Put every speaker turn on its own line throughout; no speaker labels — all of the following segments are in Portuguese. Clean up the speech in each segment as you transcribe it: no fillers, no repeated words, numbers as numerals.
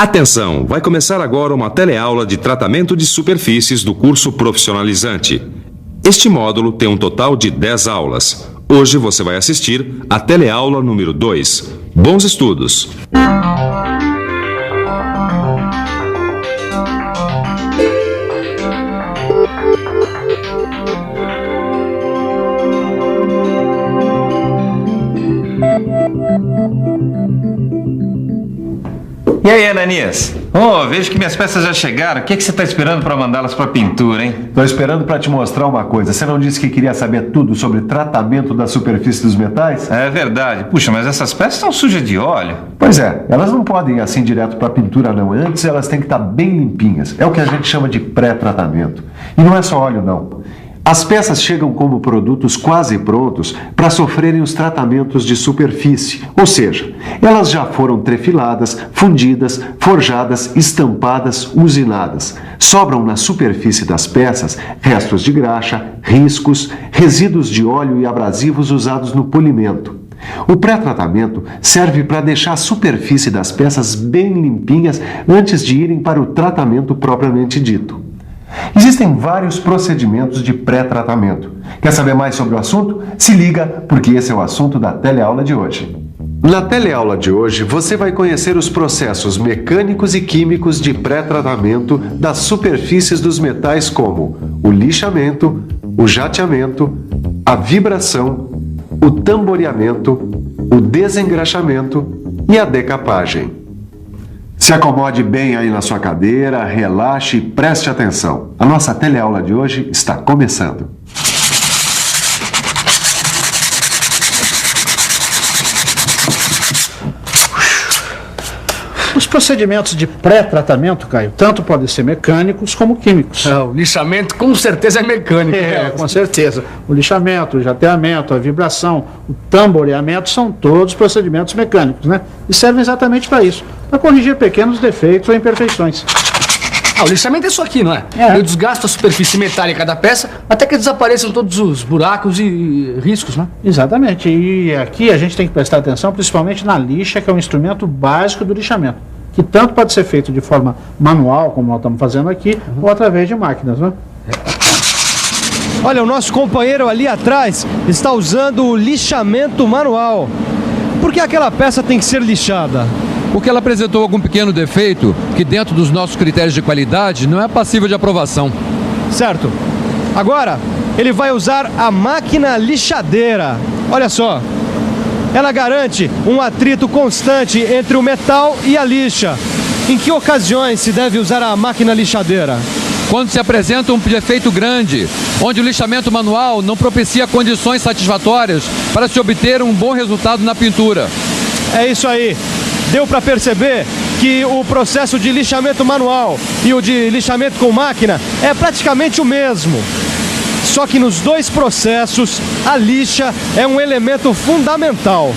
Atenção, vai começar agora uma teleaula de tratamento de superfícies do curso profissionalizante. Este módulo tem um total de 10 aulas. Hoje você vai assistir a teleaula número 2. Bons estudos!
E aí, Ananias? Vejo que minhas peças já chegaram. O que você está esperando para mandá-las para pintura, hein?
Estou esperando para te mostrar uma coisa. Você não disse que queria saber tudo sobre tratamento da superfície dos metais?
É verdade. Puxa, mas essas peças estão sujas de óleo.
Pois é, elas não podem ir assim direto para pintura não. Antes elas têm que estar bem limpinhas. É o que a gente chama de pré-tratamento. E não é só óleo não. As peças chegam como produtos quase prontos para sofrerem os tratamentos de superfície, ou seja, elas já foram trefiladas, fundidas, forjadas, estampadas, usinadas. Sobram na superfície das peças restos de graxa, riscos, resíduos de óleo e abrasivos usados no polimento. O pré-tratamento serve para deixar a superfície das peças bem limpinhas antes de irem para o tratamento propriamente dito. Existem vários procedimentos de pré-tratamento. Quer saber mais sobre o assunto? Se liga, porque esse é o assunto da teleaula de hoje. Na teleaula de hoje, você vai conhecer os processos mecânicos e químicos de pré-tratamento das superfícies dos metais como o lixamento, o jateamento, a vibração, o tamboreamento, o desengraxamento e a decapagem. Se acomode bem aí na sua cadeira, relaxe e preste atenção. A nossa teleaula de hoje está começando.
Os procedimentos de pré-tratamento, Caio, tanto podem ser mecânicos como químicos.
O lixamento com certeza é mecânico.
Com certeza. O lixamento, o jateamento, a vibração, o tamboreamento são todos procedimentos mecânicos, né? E servem exatamente para isso, para corrigir pequenos defeitos ou imperfeições.
O lixamento é isso aqui, não é? Eu desgasto a superfície metálica da peça até que desapareçam todos os buracos e riscos, né?
Exatamente. E aqui a gente tem que prestar atenção principalmente na lixa, que é um instrumento básico do lixamento, que tanto pode ser feito de forma manual, como nós estamos fazendo aqui, ou através de máquinas, né?
Olha, o nosso companheiro ali atrás está usando o lixamento manual. Por que aquela peça tem que ser lixada?
Porque ela apresentou algum pequeno defeito que, dentro dos nossos critérios de qualidade, não é passível de aprovação.
Certo. Agora, ele vai usar a máquina lixadeira. Olha só. Ela garante um atrito constante entre o metal e a lixa. Em que ocasiões se deve usar a máquina lixadeira?
Quando se apresenta um defeito grande, onde o lixamento manual não propicia condições satisfatórias para se obter um bom resultado na pintura.
É isso aí. Deu para perceber que o processo de lixamento manual e o de lixamento com máquina é praticamente o mesmo. Só que nos dois processos, a lixa é um elemento fundamental.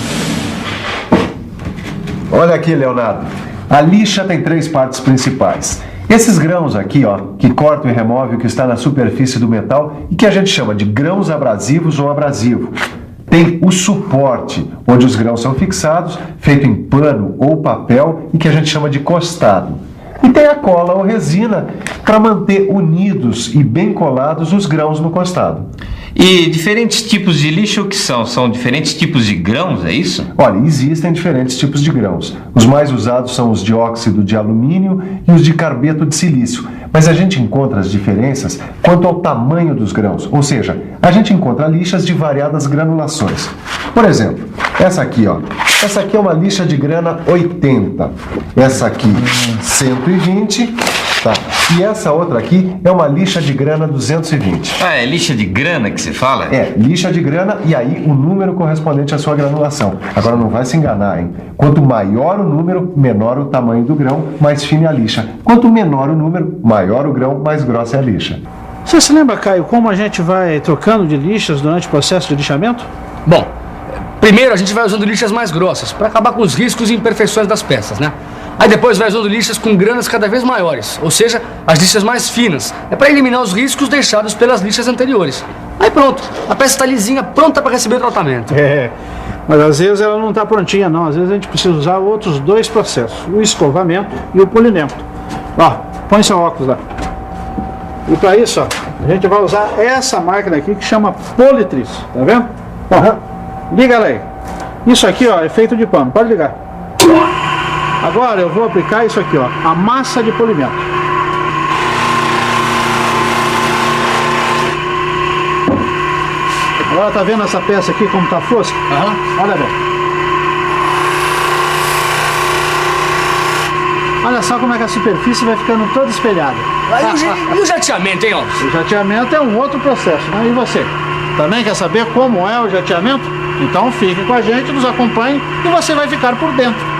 Olha aqui, Leonardo. A lixa tem 3 partes principais. Esses grãos aqui, que cortam e removem o que está na superfície do metal e que a gente chama de grãos abrasivos ou abrasivo. Tem o suporte, onde os grãos são fixados, feito em pano ou papel e que a gente chama de costado. E tem a cola ou resina para manter unidos e bem colados os grãos no costado.
E diferentes tipos de lixo o que são? São diferentes tipos de grãos, é isso?
Olha, existem diferentes tipos de grãos. Os mais usados são os de óxido de alumínio e os de carbeto de silício. Mas a gente encontra as diferenças quanto ao tamanho dos grãos. Ou seja, a gente encontra lixas de variadas granulações. Por exemplo, essa aqui, Essa aqui é uma lixa de grana 80. Essa aqui, 120. Tá. E essa outra aqui é uma lixa de grana 220.
Ah, é lixa de grana que você fala?
É, lixa de grana e aí o número correspondente à sua granulação. Agora não vai se enganar, hein? Quanto maior o número, menor o tamanho do grão, mais fina é a lixa. Quanto menor o número, maior o grão, mais grossa é a lixa.
Você se lembra, Caio, como a gente vai trocando de lixas durante o processo de lixamento?
Bom, primeiro a gente vai usando lixas mais grossas para acabar com os riscos e imperfeições das peças, né? Aí depois vai usando lixas com granas cada vez maiores, ou seja, as lixas mais finas. É para eliminar os riscos deixados pelas lixas anteriores. Aí pronto, a peça está lisinha, pronta para receber o tratamento.
Mas às vezes ela não está prontinha não, às vezes a gente precisa usar outros dois processos, o escovamento e o polimento. Ó, põe seu óculos lá. E para isso, ó, a gente vai usar essa máquina aqui que chama Politriz, tá vendo? Ó, liga ela aí. Isso aqui, ó, é feito de pano, pode ligar. Agora eu vou aplicar isso aqui, ó, a massa de polimento. Agora tá vendo essa peça aqui como tá fosca? Olha bem. Olha só como é que a superfície vai ficando toda espelhada.
E o jateamento, hein, ó?
O jateamento é um outro processo, né? E você? Também quer saber como é o jateamento? Então fique com a gente, nos acompanhe e você vai ficar por dentro.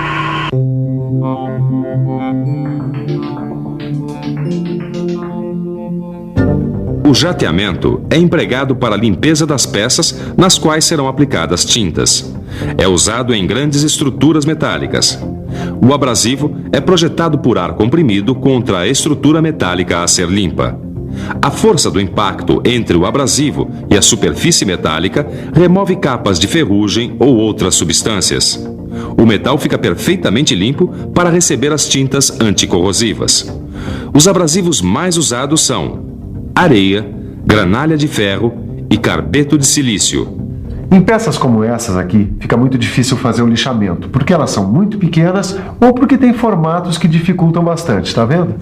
O jateamento é empregado para a limpeza das peças nas quais serão aplicadas tintas. É usado em grandes estruturas metálicas. O abrasivo é projetado por ar comprimido contra a estrutura metálica a ser limpa. A força do impacto entre o abrasivo e a superfície metálica remove capas de ferrugem ou outras substâncias. O metal fica perfeitamente limpo para receber as tintas anticorrosivas. Os abrasivos mais usados são areia, granalha de ferro e carbeto de silício.
Em peças como essas aqui, fica muito difícil fazer o lixamento, porque elas são muito pequenas ou porque tem formatos que dificultam bastante, tá vendo?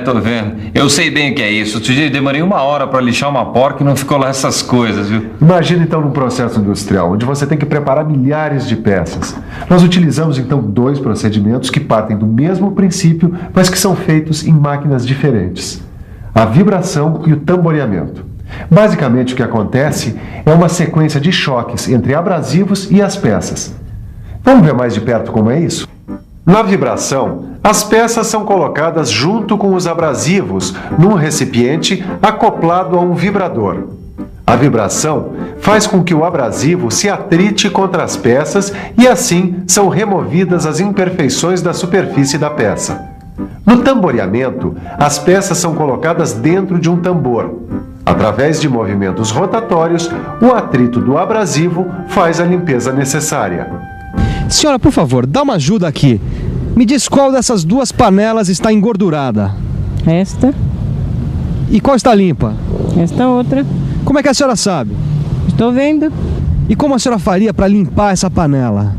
Tô vendo. Eu sei bem o que é isso. Outro dia eu demorei 1 hora para lixar uma porca e não ficou lá essas coisas, viu?
Imagina então num processo industrial, onde você tem que preparar milhares de peças. Nós utilizamos então 2 procedimentos que partem do mesmo princípio, mas que são feitos em máquinas diferentes: a vibração e o tamboreamento. Basicamente o que acontece é uma sequência de choques entre abrasivos e as peças. Vamos ver mais de perto como é isso? Na vibração, as peças são colocadas junto com os abrasivos num recipiente acoplado a um vibrador. A vibração faz com que o abrasivo se atrite contra as peças e assim são removidas as imperfeições da superfície da peça. No tamboreamento, as peças são colocadas dentro de um tambor. Através de movimentos rotatórios, o atrito do abrasivo faz a limpeza necessária.
Senhora, por favor, dá uma ajuda aqui. Me diz qual dessas 2 panelas está engordurada.
Esta.
E qual está limpa?
Esta outra.
Como é que a senhora sabe?
Estou vendo.
E como a senhora faria para limpar essa panela?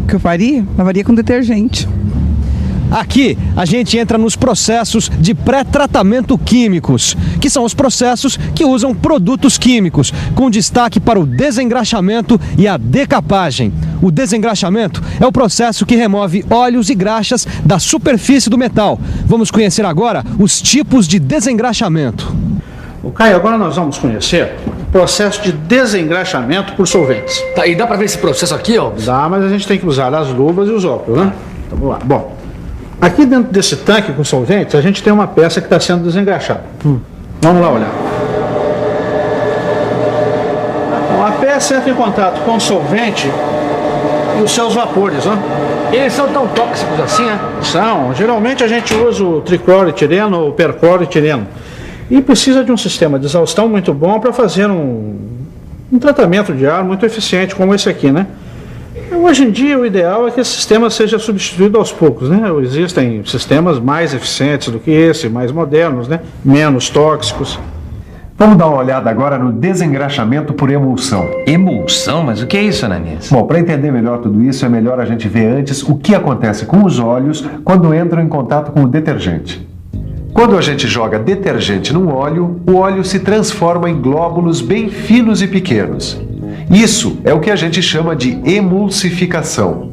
O que eu faria? Lavaria com detergente.
Aqui a gente entra nos processos de pré-tratamento químicos, que são os processos que usam produtos químicos, com destaque para o desengraxamento e a decapagem. O desengraxamento é o processo que remove óleos e graxas da superfície do metal. Vamos conhecer agora os tipos de desengraxamento.
Caio, agora nós vamos conhecer o processo de desengraxamento por solventes.
Tá, e dá para ver esse processo aqui, ó?
Dá, mas a gente tem que usar as luvas e os óculos, né? Então, vamos lá. Bom, aqui dentro desse tanque com solventes, a gente tem uma peça que está sendo desengraxada. Vamos lá olhar. Bom, a peça entra em contato com o solvente e os seus vapores, né?
Eles são tão tóxicos assim, né?
São. Geralmente a gente usa o tricloroetileno ou percloroetileno. E precisa de um sistema de exaustão muito bom para fazer um tratamento de ar muito eficiente como esse aqui, né? Hoje em dia o ideal é que esse sistema seja substituído aos poucos, né? Existem sistemas mais eficientes do que esse, mais modernos, né? Menos tóxicos.
Vamos dar uma olhada agora no desengraxamento por emulsão.
Emulsão? Mas o que é isso, Ananias?
Bom, para entender melhor tudo isso, é melhor a gente ver antes o que acontece com os óleos quando entram em contato com o detergente. Quando a gente joga detergente num óleo, o óleo se transforma em glóbulos bem finos e pequenos. Isso é o que a gente chama de emulsificação.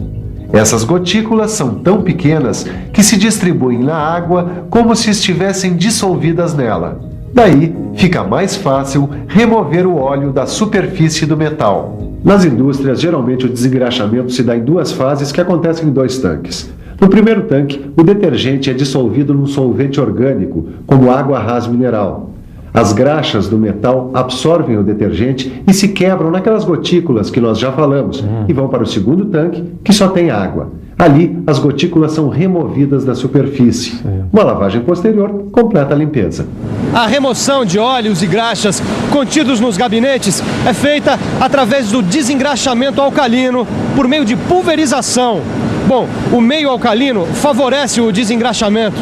Essas gotículas são tão pequenas que se distribuem na água como se estivessem dissolvidas nela. Daí, fica mais fácil remover o óleo da superfície do metal. Nas indústrias, geralmente o desengraxamento se dá em 2 fases que acontecem em 2 tanques. No primeiro tanque, o detergente é dissolvido num solvente orgânico, como água rasa mineral. As graxas do metal absorvem o detergente e se quebram naquelas gotículas que nós já falamos e vão para o segundo tanque, que só tem água. Ali, as gotículas são removidas da superfície. Uma lavagem posterior completa a limpeza.
A remoção de óleos e graxas contidos nos gabinetes é feita através do desengraxamento alcalino por meio de pulverização. Bom, o meio alcalino favorece o desengraxamento.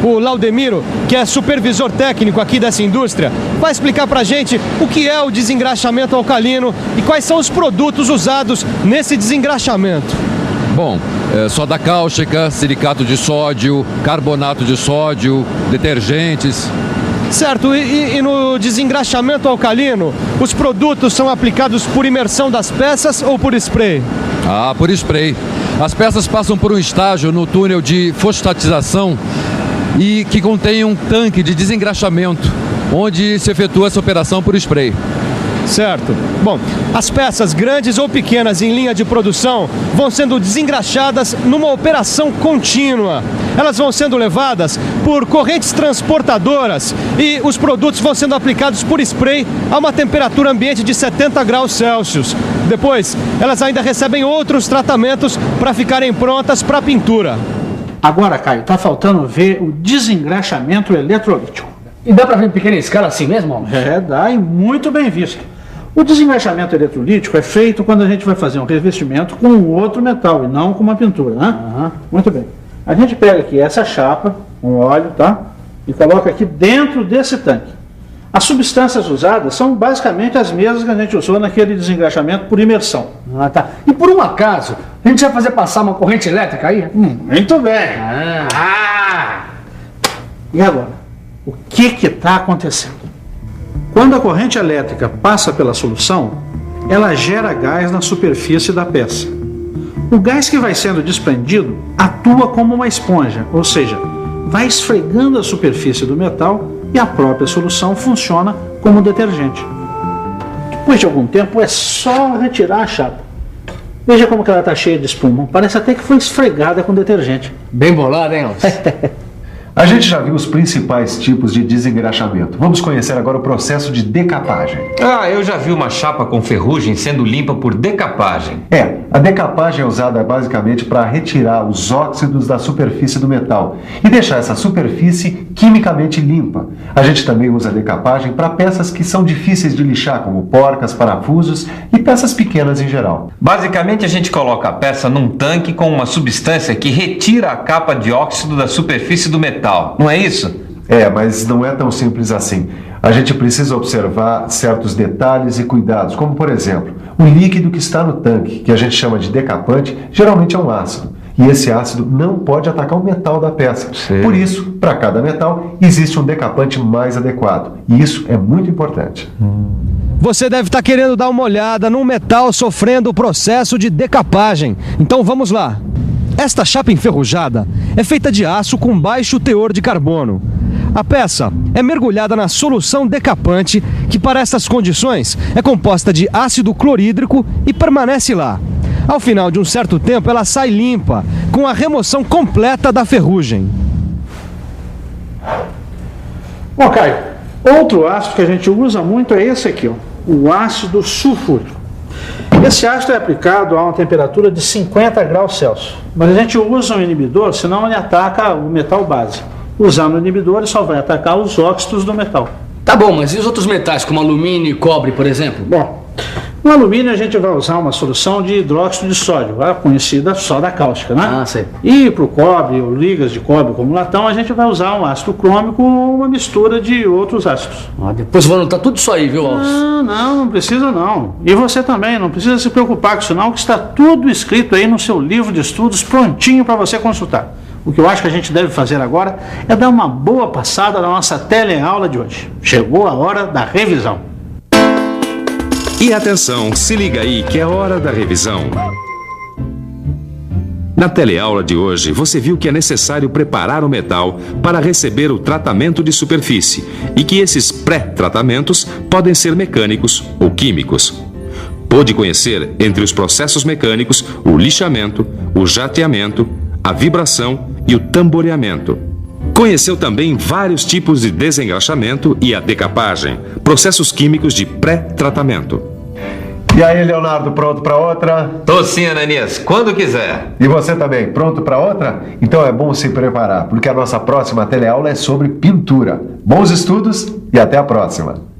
O Laudemiro, que é supervisor técnico aqui dessa indústria, vai explicar pra gente o que é o desengraxamento alcalino e quais são os produtos usados nesse desengraxamento.
Bom, soda cáustica, silicato de sódio, carbonato de sódio, detergentes.
Certo, e no desengraxamento alcalino, os produtos são aplicados por imersão das peças ou por spray?
Ah, por spray. As peças passam por um estágio no túnel de fosfatização e que contém um tanque de desengraxamento, onde se efetua essa operação por spray.
Certo. Bom, as peças grandes ou pequenas em linha de produção vão sendo desengraxadas numa operação contínua. Elas vão sendo levadas por correntes transportadoras e os produtos vão sendo aplicados por spray a uma temperatura ambiente de 70 graus Celsius. Depois, elas ainda recebem outros tratamentos para ficarem prontas para pintura.
Agora, Caio, tá faltando ver o desengraxamento eletrolítico.
E dá pra ver em pequena escala assim mesmo, Alves?
É, dá e muito bem visto. O desengraxamento eletrolítico é feito quando a gente vai fazer um revestimento com um outro metal e não com uma pintura, né? Muito bem. A gente pega aqui essa chapa, um óleo, tá? E coloca aqui dentro desse tanque. As substâncias usadas são basicamente as mesmas que a gente usou naquele desengraxamento por imersão.
Ah, tá. E por um acaso, a gente vai fazer passar uma corrente elétrica aí?
Muito bem. E agora? O que está acontecendo? Quando a corrente elétrica passa pela solução, ela gera gás na superfície da peça. O gás que vai sendo desprendido atua como uma esponja, ou seja, vai esfregando a superfície do metal e a própria solução funciona como detergente. Depois de algum tempo é só retirar a chapa. Veja como que ela está cheia de espuma. Parece até que foi esfregada com detergente.
Bem bolado, hein, Alves?
A gente já viu os principais tipos de desengraxamento. Vamos conhecer agora o processo de decapagem.
Ah, eu já vi uma chapa com ferrugem sendo limpa por decapagem.
A decapagem é usada basicamente para retirar os óxidos da superfície do metal e deixar essa superfície quimicamente limpa. A gente também usa a decapagem para peças que são difíceis de lixar, como porcas, parafusos e peças pequenas em geral.
Basicamente, a gente coloca a peça num tanque com uma substância que retira a capa de óxido da superfície do metal, não é isso?
Mas não é tão simples assim. A gente precisa observar certos detalhes e cuidados, como por exemplo, o líquido que está no tanque, que a gente chama de decapante, geralmente é um ácido. E esse ácido não pode atacar o metal da peça.
Sim.
Por isso, para cada metal, existe um decapante mais adequado. E isso é muito importante.
Você deve estar querendo dar uma olhada num metal sofrendo o processo de decapagem. Então vamos lá. Esta chapa enferrujada é feita de aço com baixo teor de carbono. A peça é mergulhada na solução decapante, que para essas condições é composta de ácido clorídrico e permanece lá. Ao final de um certo tempo, ela sai limpa, com a remoção completa da ferrugem.
Bom, Caio, outro ácido que a gente usa muito é esse aqui, ó, o ácido sulfúrico. Esse ácido é aplicado a uma temperatura de 50 graus Celsius, mas a gente usa um inibidor, senão ele ataca o metal base. Usando o inibidor, ele só vai atacar os óxidos do metal.
Tá bom, mas e os outros metais, como alumínio e cobre, por exemplo?
Bom, no alumínio a gente vai usar uma solução de hidróxido de sódio, a conhecida soda cáustica, né?
Ah, sei.
E para o cobre, ou ligas de cobre como latão, a gente vai usar um ácido crômico ou uma mistura de outros ácidos.
Depois vou anotar tudo isso aí, viu, Alves?
Não precisa não. E você também, não precisa se preocupar com isso não, que está tudo escrito aí no seu livro de estudos, prontinho para você consultar. O que eu acho que a gente deve fazer agora é dar uma boa passada na nossa teleaula de hoje. Chegou a hora da revisão.
E atenção, se liga aí que é hora da revisão. Na teleaula de hoje, você viu que é necessário preparar o metal para receber o tratamento de superfície e que esses pré-tratamentos podem ser mecânicos ou químicos. Pôde conhecer, entre os processos mecânicos, o lixamento, o jateamento, a vibração e o tamboreamento. Conheceu também vários tipos de desengraxamento e a decapagem, processos químicos de pré-tratamento.
E aí, Leonardo, pronto para outra?
Tô sim, Ananias, quando quiser.
E você também, pronto para outra? Então é bom se preparar, porque a nossa próxima teleaula é sobre pintura. Bons estudos e até a próxima!